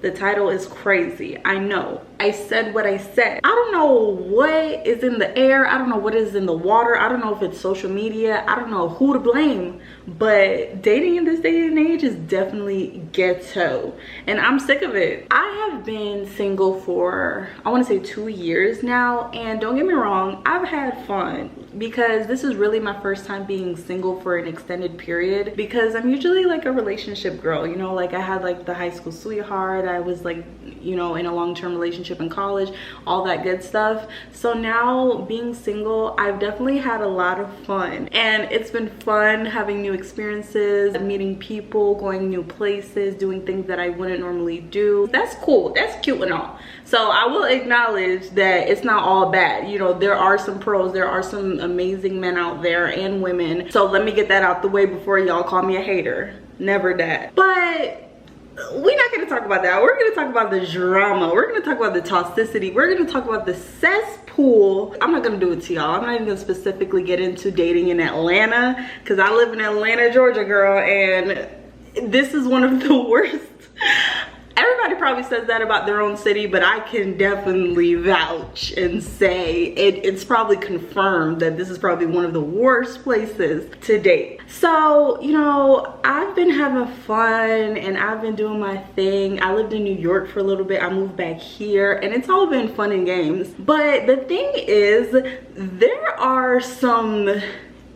The title is crazy. I know. I said what I said. I don't know what is in the air. I don't know what is in the water. I don't know if it's social media. I don't know who to blame. But dating in this day and age is definitely ghetto. And I'm sick of it. I have been single for, I want to say 2 years now. And don't get me wrong, I've had fun. Because this is really my first time being single for an extended period. Because I'm usually like a relationship girl. You know, like I had like the high school sweetheart. I was like, you know, in a long-term relationship in college, all that good stuff. So now being single, I've definitely had a lot of fun, and it's been fun having new experiences, meeting people, going new places, doing things that I wouldn't normally do. That's cool, that's cute and all. So I will acknowledge that it's not all bad. You know, there are some pros, there are some amazing men out there and women. So let me get that out the way before y'all call me a hater. Never that. But we're not going to talk about that. We're going to talk about the drama. We're going to talk about the toxicity. We're going to talk about the cesspool. I'm not going to do it to y'all. I'm not even going to specifically get into dating in Atlanta, because I live in Atlanta, Georgia, girl, and this is one of the worst. Everybody probably says that about their own city, but I can definitely vouch and say it's probably confirmed that this is probably one of the worst places to date. So, you know, I've been having fun and I've been doing my thing. I lived in New York for a little bit. I moved back here and it's all been fun and games. But the thing is, there are some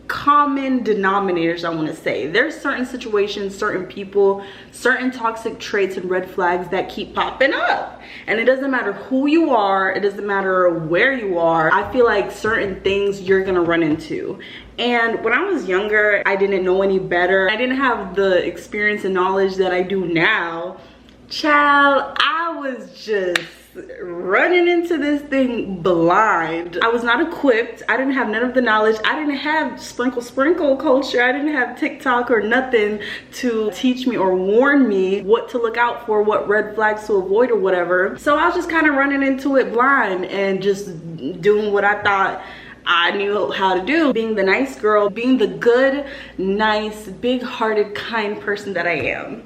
common denominators, I want to say. There's certain situations, certain people, certain toxic traits and red flags that keep popping up, and it doesn't matter who you are, it doesn't matter where you are. I feel like certain things you're gonna run into. And when I was younger, I didn't know any better. I didn't have the experience and knowledge that I do now. Child, I was just running into this thing blind. I was not equipped. I didn't have none of the knowledge. I didn't have sprinkle culture. I didn't have TikTok or nothing to teach me or warn me what to look out for, what red flags to avoid or whatever. So I was just kind of running into it blind and just doing what I thought I knew how to do, being the nice girl, being the good, nice, big-hearted, kind person that I am.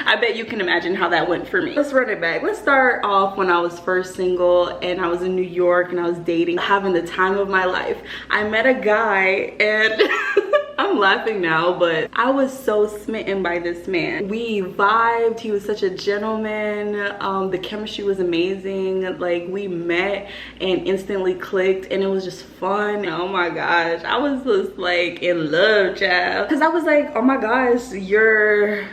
I bet you can imagine how that went for me. Let's run it back. Let's start off when I was first single and I was in New York and I was dating, having the time of my life. I met a guy and I'm laughing now, but I was so smitten by this man. We vibed. He was such a gentleman. The chemistry was amazing. Like, we met and instantly clicked and it was just fun. Oh my gosh, I was just like in love, child. Because I was like, oh my gosh, you're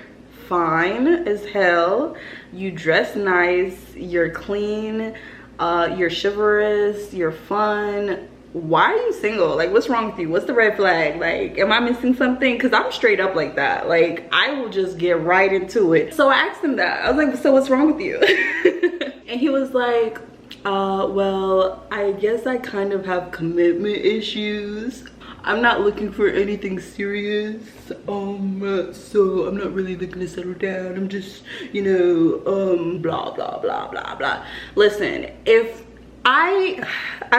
fine as hell, you dress nice, you're clean, you're chivalrous, you're fun. Why are you single? Like, what's wrong with you? What's the red flag? Like, am I missing something? Because I'm straight up like that. Like, I will just get right into it. So I asked him that. I was like, so what's wrong with you? And he was like, well, I guess I kind of have commitment issues. I'm not looking for anything serious, so I'm not really looking to settle down. I'm just, you know, blah, blah, blah, blah, blah. Listen, if I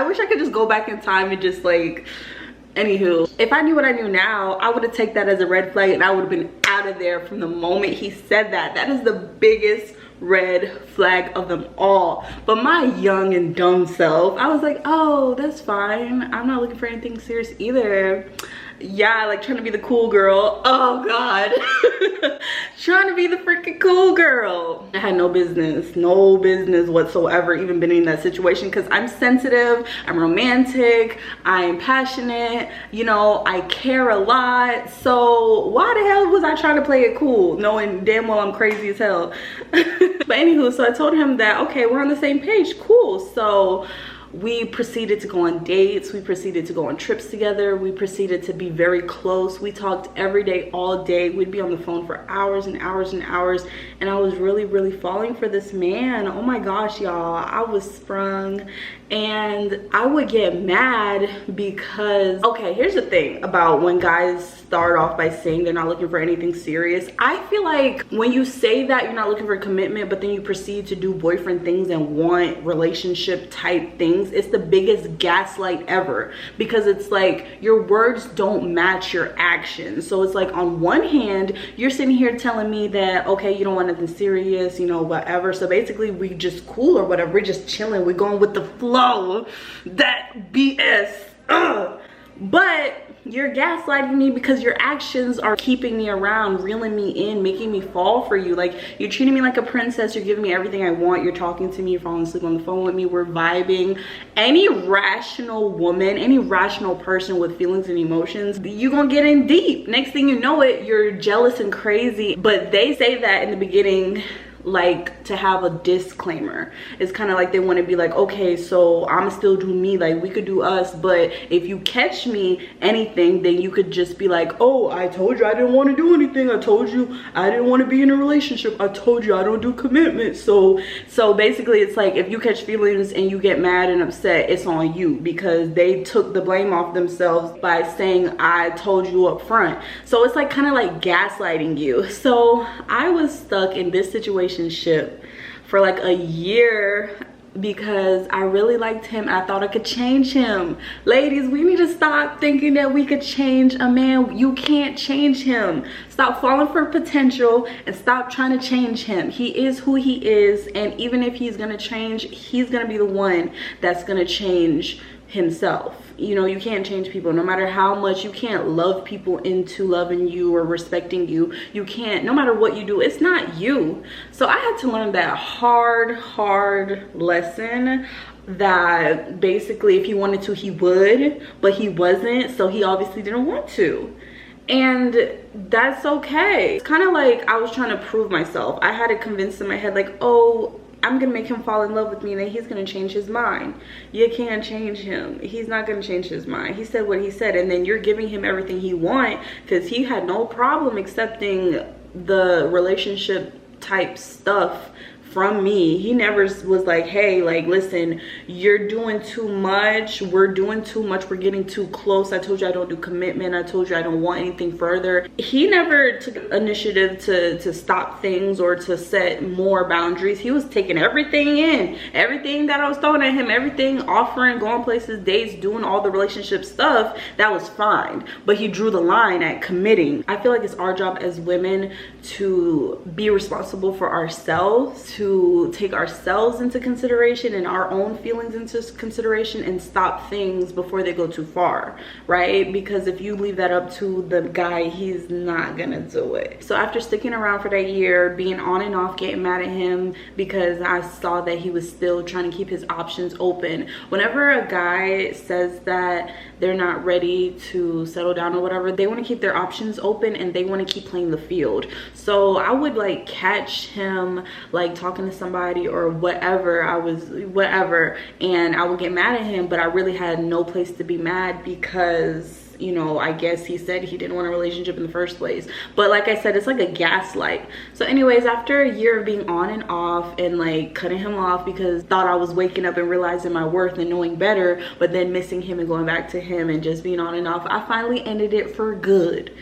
wish I could just go back in time and just like, anywho, if I knew what I knew now, I would have taken that as a red flag and I would have been out of there from the moment he said that. That is the biggest red flag of them all. But my young and dumb self, I was like, oh, that's fine. I'm not looking for anything serious either. Yeah, like trying to be the cool girl. Oh God. Trying to be the freaking cool girl. I had no business whatsoever even being in that situation, because I'm sensitive, I'm romantic, I'm passionate, you know, I care a lot. So why the hell was I trying to play it cool knowing damn well I'm crazy as hell? But anywho, so I told him that, okay, we're on the same page, cool. So we proceeded to go on dates, we proceeded to go on trips together, we proceeded to be very close. We talked every day, all day. We'd be on the phone for hours and hours and hours, and I was really falling for this man. Oh my gosh, y'all, I was sprung And I would get mad because, okay, here's the thing about when guys start off by saying they're not looking for anything serious. I feel like when you say that you're not looking for commitment, but then you proceed to do boyfriend things and want relationship type things, it's the biggest gaslight ever, because it's like your words don't match your actions. So it's like, on one hand, you're sitting here telling me that, okay, you don't want nothing serious, you know, whatever. So basically we just cool or whatever, we're just chilling, we're going with the flow, that BS. Ugh. But you're gaslighting me because your actions are keeping me around, reeling me in, making me fall for you. Like, you're treating me like a princess, you're giving me everything I want, you're talking to me, you're falling asleep on the phone with me, we're vibing. Any rational woman, any rational person with feelings and emotions, you're gonna get in deep. Next thing you know it, you're jealous and crazy. But they say that in the beginning, like, to have a disclaimer. It's kind of like they want to be like, okay, so I'm still do me, like we could do us, but if you catch me anything, then you could just be like, oh, I told you I didn't want to do anything, I told you I didn't want to be in a relationship, I told you I don't do commitment. So basically it's like, if you catch feelings and you get mad and upset, it's on you, because they took the blame off themselves by saying I told you up front. So it's like kind of like gaslighting you. So I was stuck in this situation for like a year because I really liked him and I thought I could change him. Ladies, we need to stop thinking that we could change a man. You can't change him. Stop falling for potential and stop trying to change him. He is who he is, and even if he's gonna change, he's gonna be the one that's gonna change himself. You know, you can't change people. No matter how much, you can't love people into loving you or respecting you. You can't, no matter what you do, it's not you. So I had to learn that hard lesson, that basically if he wanted to, he would, but he wasn't, so he obviously didn't want to. And that's okay. It's kind of like I was trying to prove myself. I had to convince in my head, like, oh, I'm gonna make him fall in love with me and then he's gonna change his mind. You can't change him. He's not gonna change his mind. He said what he said, and then you're giving him everything he wants, because he had no problem accepting the relationship type stuff from me. He never was like, hey, like, listen, you're doing too much, we're doing too much, we're getting too close, I told you I don't do commitment, I told you I don't want anything further. He never took initiative to stop things or to set more boundaries. He was taking everything in, everything that I was throwing at him, everything, offering, going places, dates, doing all the relationship stuff. That was fine, but he drew the line at committing. I feel like it's our job as women to be responsible for ourselves, to take ourselves into consideration and our own feelings into consideration, and stop things before they go too far, right? Because if you leave that up to the guy, he's not gonna do it. So after sticking around for that year, being on and off, getting mad at him because I saw that he was still trying to keep his options open. Whenever a guy says that they're not ready to settle down or whatever, they want to keep their options open and they want to keep playing the field. So I would like catch him like talking to somebody or whatever, and I would get mad at him, but I really had no place to be mad because, you know, I guess he said he didn't want a relationship in the first place. But like I said, it's like a gaslight. So anyways, after a year of being on and off and like cutting him off because thought I was waking up and realizing my worth and knowing better, but then missing him and going back to him and just being on and off, I finally ended it for good.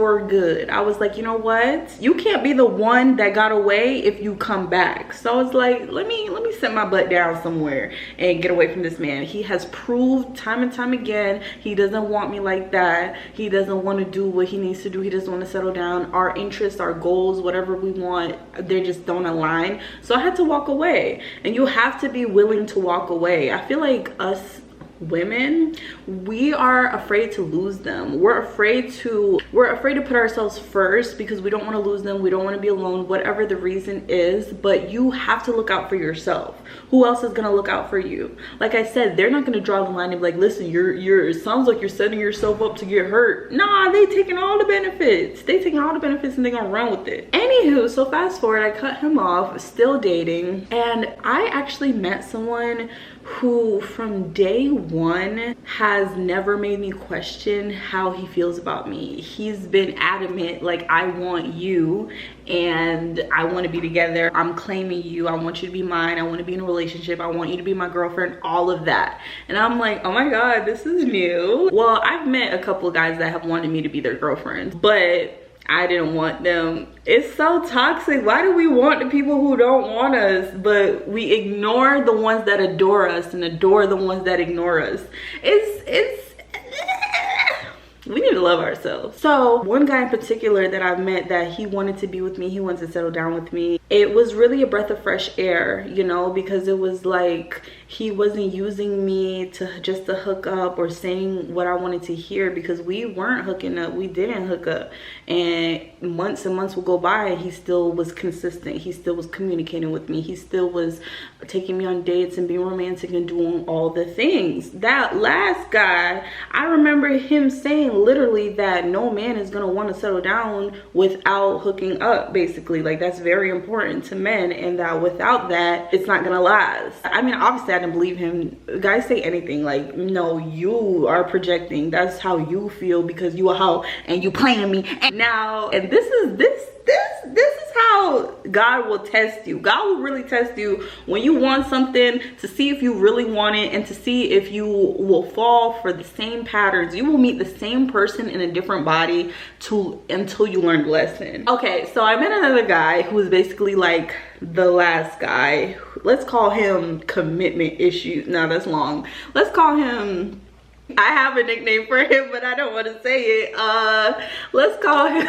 I was like, you know what, you can't be the one that got away if you come back. So I was like, let me set my butt down somewhere and get away from this man. He has proved time and time again he doesn't want me like that. He doesn't want to do what he needs to do. He doesn't want to settle down. Our interests, our goals, whatever we want, they just don't align. So I had to walk away, and you have to be willing to walk away. I feel like us women, we are afraid to lose them. We're afraid to put ourselves first because we don't want to lose them. We don't want to be alone, whatever the reason is. But you have to look out for yourself. Who else is gonna look out for you? Like I said, they're not gonna draw the line and be like, listen, it sounds like you're setting yourself up to get hurt. Nah, they taking all the benefits. They taking all the benefits and they gonna run with it. Anywho, so fast forward, I cut him off, still dating, and I actually met someone who from day one has never made me question how he feels about me. He's been adamant, like, I want you and I want to be together. I'm claiming you. I want you to be mine. I want to be in a relationship. I want you to be my girlfriend, all of that. And I'm like, oh my God, this is new. Well, I've met a couple of guys that have wanted me to be their girlfriend, but I didn't want them. It's so toxic. Why do we want the people who don't want us, but we ignore the ones that adore us and adore the ones that ignore us? We need to love ourselves. So one guy in particular that I've met that he wanted to be with me, he wanted to settle down with me. It was really a breath of fresh air, you know, because it was like he wasn't using me to just to hook up or saying what I wanted to hear, because we weren't hooking up. We didn't hook up, and months and months would go by and he still was consistent. He still was communicating with me. He still was taking me on dates and being romantic and doing all the things. That last guy, I remember him saying literally that no man is gonna want to settle down without hooking up, basically. Like, that's very important to men, and that without that it's not gonna last. I mean, obviously I didn't believe him. Guys say anything, like, no, you are projecting. That's how you feel because you a hoe and you playing me. And now, and this is how God will test you. God will really test you when you want something, to see if you really want it and to see if you will fall for the same patterns. You will meet the same person in a different body until you learn the lesson. Okay, so I met another guy who was basically like the last guy. Let's call him commitment issues. No, that's long. Let's call him, I have a nickname for him, but I don't want to say it. Let's call him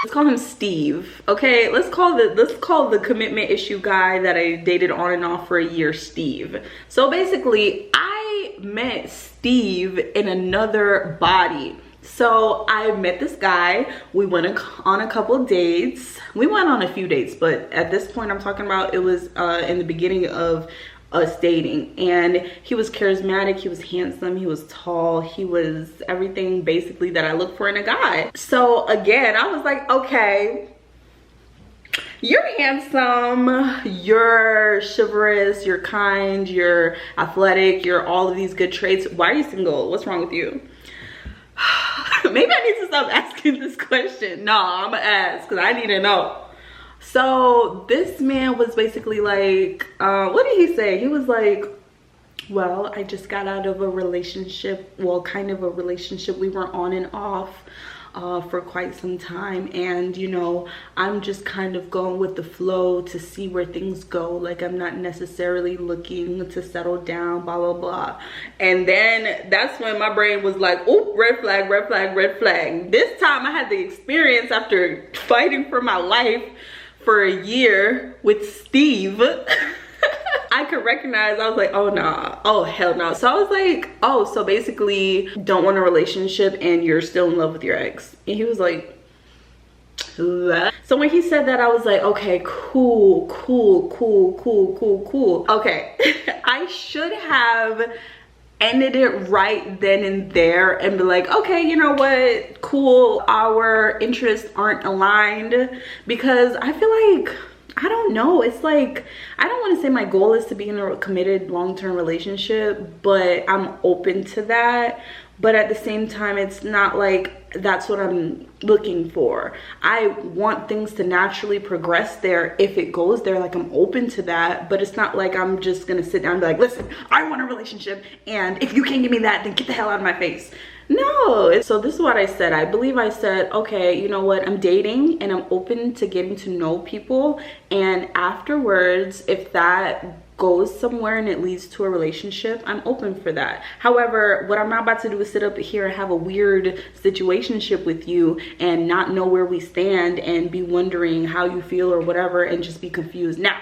let's call him Steve. Okay, let's call the commitment issue guy that I dated on and off for a year Steve. So basically, I met Steve in another body. So I met this guy. We went on a couple dates. We went on a few dates, but at this point I'm talking about, it was in the beginning of us dating. And he was charismatic, he was handsome, he was tall, he was everything basically that I look for in a guy. So again, I was like, okay, you're handsome, you're chivalrous, you're kind, you're athletic, you're all of these good traits. Why are you single? What's wrong with you? Maybe I need to stop asking this question. No, I'm gonna ask because I need to know. So this man was basically like, what did he say? He was like, well, I just got out of a relationship, well, kind of a relationship. We were on and off for quite some time, and you know, I'm just kind of going with the flow to see where things go. Like, I'm not necessarily looking to settle down, blah blah blah. And then that's when my brain was like, oh, red flag, red flag, red flag. This time I had the experience after fighting for my life for a year with Steve. I could recognize, I was like, oh nah, oh hell no. So I was like, oh, so basically don't want a relationship and you're still in love with your ex. And he was like, what? So when he said that, I was like, okay, cool. Okay, I should have ended it right then and there and be like, okay, you know what, cool, our interests aren't aligned. Because I feel like, I don't know, it's like, I don't want to say my goal is to be in a committed long-term relationship, but I'm open to that. But at the same time, it's not like that's what I'm looking for. I want things to naturally progress there if it goes there. Like, I'm open to that, but it's not like I'm just gonna sit down and be like, listen, I want a relationship, and if you can't give me that, then get the hell out of my face. No. So this is what I said. I believe I said, okay, you know what, I'm dating and I'm open to getting to know people, and afterwards, if that goes somewhere and it leads to a relationship, I'm open for that. However, what I'm not about to do is sit up here and have a weird situationship with you and not know where we stand and be wondering how you feel or whatever and just be confused. Now.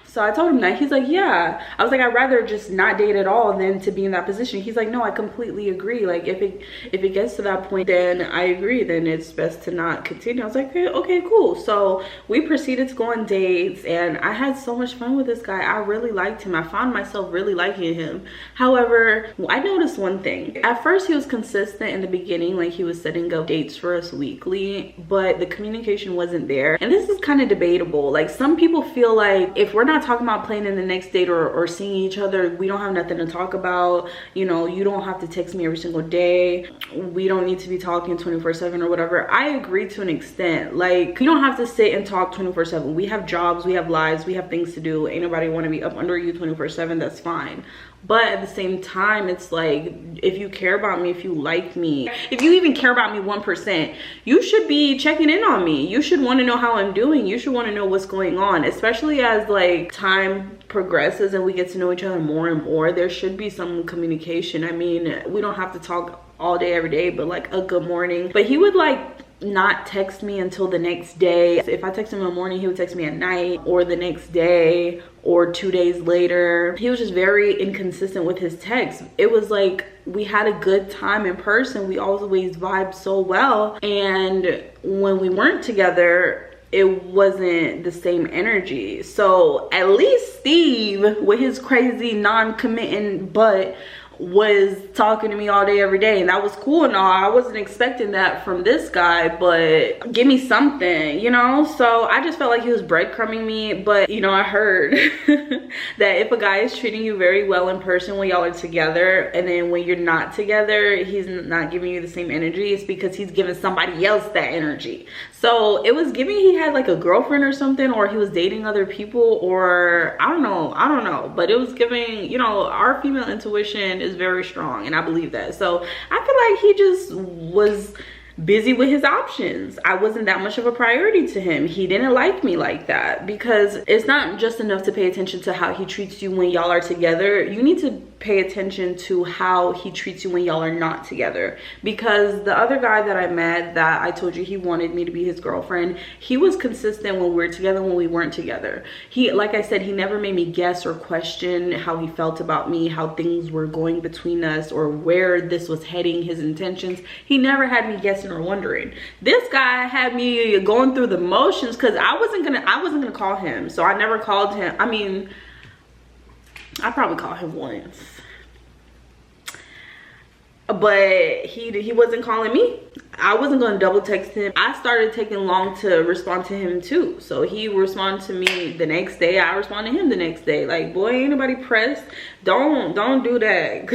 So I told him that. He's like, yeah. I was like, I'd rather just not date at all than to be in that position. He's like, no, I completely agree. Like, if it gets to that point, then I agree. Then it's best to not continue. I was like, okay, cool. So we proceeded to go on dates, and I had so much fun with this guy. I really liked him. I found myself really liking him. However, I noticed one thing. At first, he was consistent in the beginning. Like, he was setting up dates for us weekly, but the communication wasn't there. And this is kind of debatable. Like, some people feel like if we're not talking about planning the next date or seeing each other. We don't have nothing to talk about. You know, you don't have to text me every single day. We don't need to be talking 24/7 or whatever. I agree to an extent. Like, you don't have to sit and talk 24/7. We have jobs, we have lives, we have things to do. Ain't nobody want to be up under you 24/7. That's fine. But at the same time, it's like, if you care about me, if you like me, if you even care about me 1%, you should be checking in on me. You should want to know how I'm doing. You should want to know what's going on, especially as like time progresses and we get to know each other more and more. There should be some communication. I mean, we don't have to talk all day every day, but like a good morning. But he would like not text me until the next day. If I text him in the morning, he would text me at night or the next day or 2 days later. He was just very inconsistent with his texts. It was like we had a good time in person. We always vibed so well. And when we weren't together, it wasn't the same energy. So at least Steve, with his crazy non-committing butt, was talking to me all day every day, and that was cool and all. I wasn't expecting that from this guy, but give me something, you know. So I just felt like he was breadcrumbing me. But you know, I heard that if a guy is treating you very well in person when y'all are together, and then when you're not together, he's not giving you the same energy, it's because he's giving somebody else that energy. So it was giving he had like a girlfriend or something, or he was dating other people, or I don't know, but it was giving, you know, our female intuition is very strong, and I believe that. So I feel like he just was busy with his options. I wasn't that much of a priority to him. He didn't like me like that, because it's not just enough to pay attention to how he treats you when y'all are together. You need to pay attention to how he treats you when y'all are not together. Because the other guy that I met, that I told you he wanted me to be his girlfriend, he was consistent when we were together, when we weren't together. He, like I said, he never made me guess or question how he felt about me, how things were going between us, or where this was heading, his intentions. He never had me guessing or wondering. This guy had me going through the motions, because I wasn't gonna call him. So I never called him. I mean, I probably called him once, but he wasn't calling me. I wasn't going to double text him. I started taking long to respond to him too. So he responded to me the next day, I responded to him the next day. Like, boy, ain't nobody pressed. Don't do that.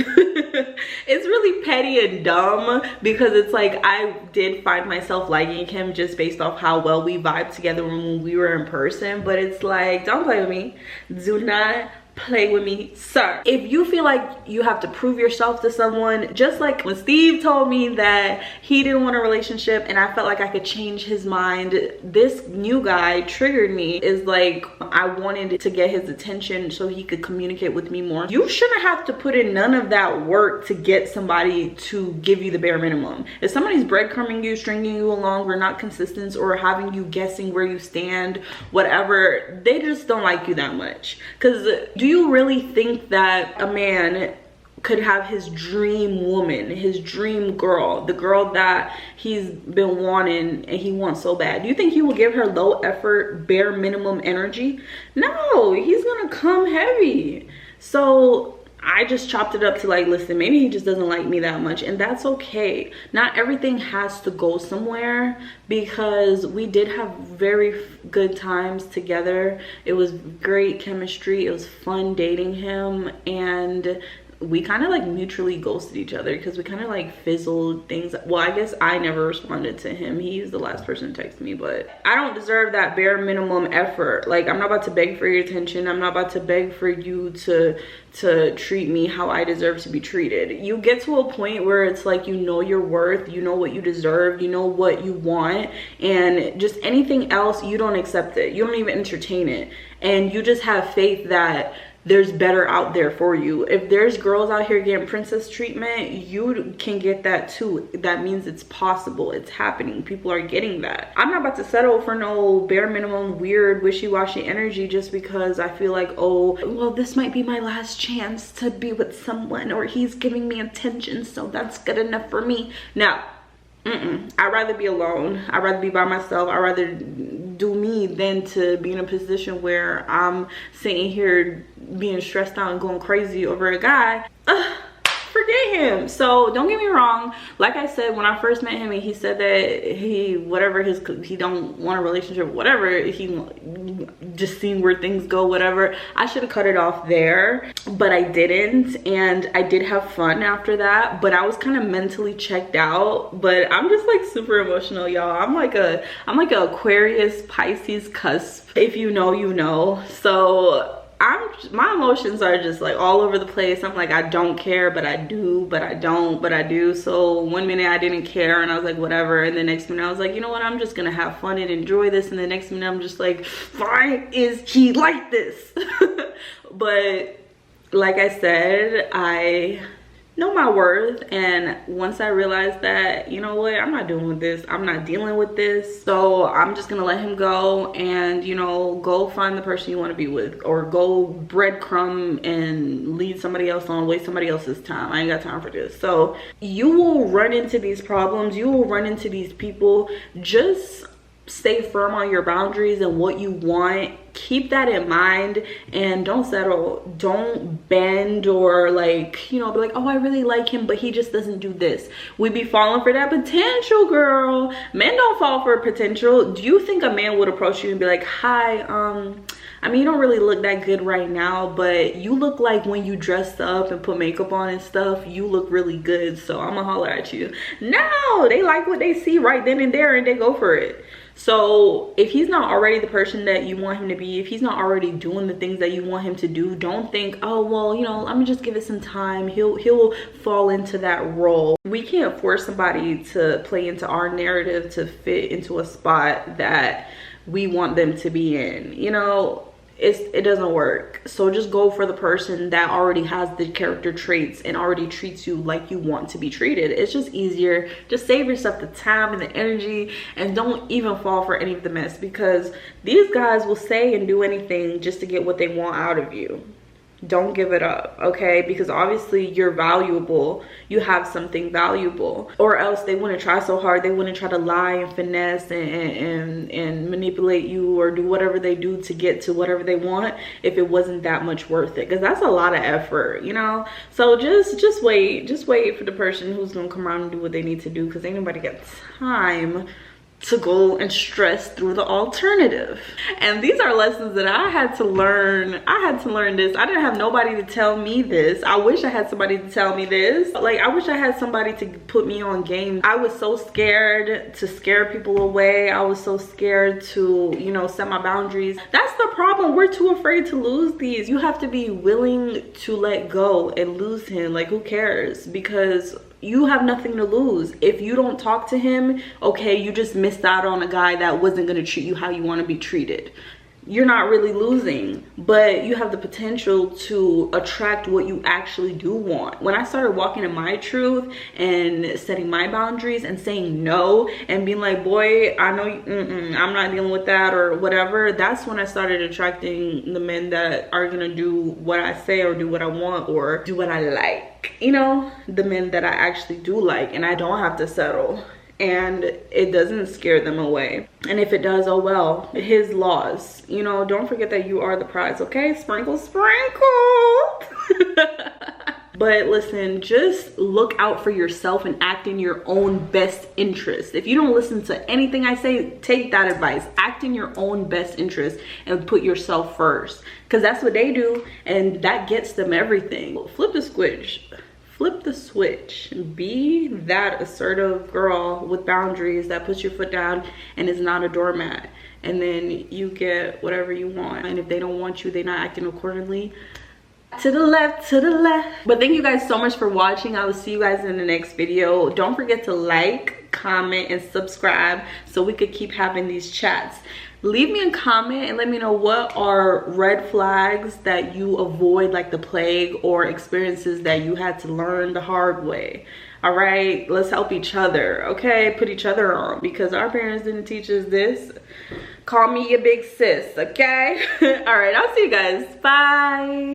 It's really petty and dumb, because it's like I did find myself liking him just based off how well we vibed together when we were in person. But it's like, don't play with me. Do not play with me, sir. If you feel like you have to prove yourself to someone, just like when Steve told me that he didn't want a relationship and I felt like I could change his mind, this new guy triggered me. Is like, I wanted to get his attention so he could communicate with me more. You shouldn't have to put in none of that work to get somebody to give you the bare minimum. If somebody's breadcrumbing you, stringing you along, or not consistent, or having you guessing where you stand, whatever, they just don't like you that much. Because do you really think that a man could have his dream woman, his dream girl, the girl that he's been wanting and he wants so bad, do you think he will give her low effort, bare minimum energy? No, he's gonna come heavy. So I just chopped it up to like, listen, maybe he just doesn't like me that much, and that's okay. Not everything has to go somewhere, because we did have very good times together. It was great chemistry. It was fun dating him, and we kind of like mutually ghosted each other, because we kind of like fizzled things. Well, I guess I never responded to him. He was the last person to text me, but I don't deserve that bare minimum effort. Like, I'm not about to beg for your attention. I'm not about to beg for you to treat me how I deserve to be treated. You get to a point where it's like, you know your worth, you know what you deserve, you know what you want, and just anything else, you don't accept it. You don't even entertain it. And you just have faith that there's better out there for you. If there's girls out here getting princess treatment, you can get that too. That means it's possible. It's happening. People are getting that. I'm not about to settle for no bare minimum weird wishy-washy energy just because I feel like, oh, well, this might be my last chance to be with someone, or he's giving me attention, so that's good enough for me. No. I'd rather be alone. I'd rather be by myself. I'd rather do me than to be in a position where I'm sitting here being stressed out and going crazy over a guy. Forget met him. So don't get me wrong, like I said, when I first met him and he said that he don't want a relationship, whatever, he just seeing where things go, whatever, I should have cut it off there, but I didn't. And I did have fun after that, but I was kind of mentally checked out. But I'm just like super emotional, y'all. I'm like a Aquarius Pisces cusp. If you know, you know. So my emotions are just like all over the place. I'm like, I don't care, but I do, but I don't, but I do. So one minute I didn't care and I was like, whatever. And the next minute I was like, you know what, I'm just gonna have fun and enjoy this. And the next minute I'm just like, why is he like this? But like I said, I know my worth, and once I realized that, you know what, I'm not doing with this, I'm not dealing with this, so I'm just gonna let him go. And you know, go find the person you want to be with, or go breadcrumb and lead somebody else on, waste somebody else's time. I ain't got time for this. So you will run into these problems, you will run into these people. Just stay firm on your boundaries and what you want. Keep that in mind, and don't settle. Don't bend, or like, you know, be like, oh, I really like him, but he just doesn't do this. We be falling for that potential, girl. Men don't fall for potential. Do you think a man would approach you and be like, hi, I mean, you don't really look that good right now, but you look like when you dressed up and put makeup on and stuff, you look really good, so I'm gonna holler at you. No, they like what they see right then and there, and they go for it. So if he's not already the person that you want him to be, if he's not already doing the things that you want him to do, don't think, oh, well, you know, let me just give it some time. He'll fall into that role. We can't force somebody to play into our narrative to fit into a spot that we want them to be in. You know, it doesn't work. So just go for the person that already has the character traits and already treats you like you want to be treated. It's just easier. Just save yourself the time and the energy, and don't even fall for any of the mess, because these guys will say and do anything just to get what they want out of you. Don't give it up, okay? Because obviously you're valuable. You have something valuable, or else they wouldn't try so hard. They wouldn't try to lie and finesse and manipulate you, or do whatever they do to get to whatever they want, if it wasn't that much worth it. Because that's a lot of effort, you know? So just wait for the person who's gonna come around and do what they need to do, because ain't nobody got time to go and stress through the alternative. And these are lessons that I had to learn. I had to learn this. I didn't have nobody to tell me this. I wish I had somebody to tell me this. Like, I wish I had somebody to put me on game. I was so scared to scare people away. I was so scared to, you know, set my boundaries. That's the problem. We're too afraid to lose these. You have to be willing to let go and lose him. Like, who cares? Because you have nothing to lose. If you don't talk to him, okay, you just missed out on a guy that wasn't gonna treat you how you wanna be treated. You're not really losing, but you have the potential to attract what you actually do want. When I started walking in my truth and setting my boundaries and saying no and being like, boy, I know I'm not dealing with that or whatever, that's when I started attracting the men that are gonna do what I say or do what I want or do what I like. You know, the men that I actually do like, and I don't have to settle. And it doesn't scare them away. And if it does, oh well, his loss. You know, don't forget that you are the prize, okay? Sprinkle, sprinkle. But listen, just look out for yourself and act in your own best interest. If you don't listen to anything I say, take that advice. Act in your own best interest and put yourself first. Because that's what they do, and that gets them everything. Flip the switch. Flip the switch. Be that assertive girl with boundaries that puts your foot down and is not a doormat. And then you get whatever you want. And if they don't want you, they're not acting accordingly. To the left, to the left. But thank you guys so much for watching. I will see you guys in the next video. Don't forget to like, comment, and subscribe so we could keep having these chats. Leave me a comment and let me know what are red flags that you avoid like the plague, or experiences that you had to learn the hard way. All right, let's help each other, okay? Put each other on, because our parents didn't teach us this. Call me your big sis, okay? All right, I'll see you guys. Bye.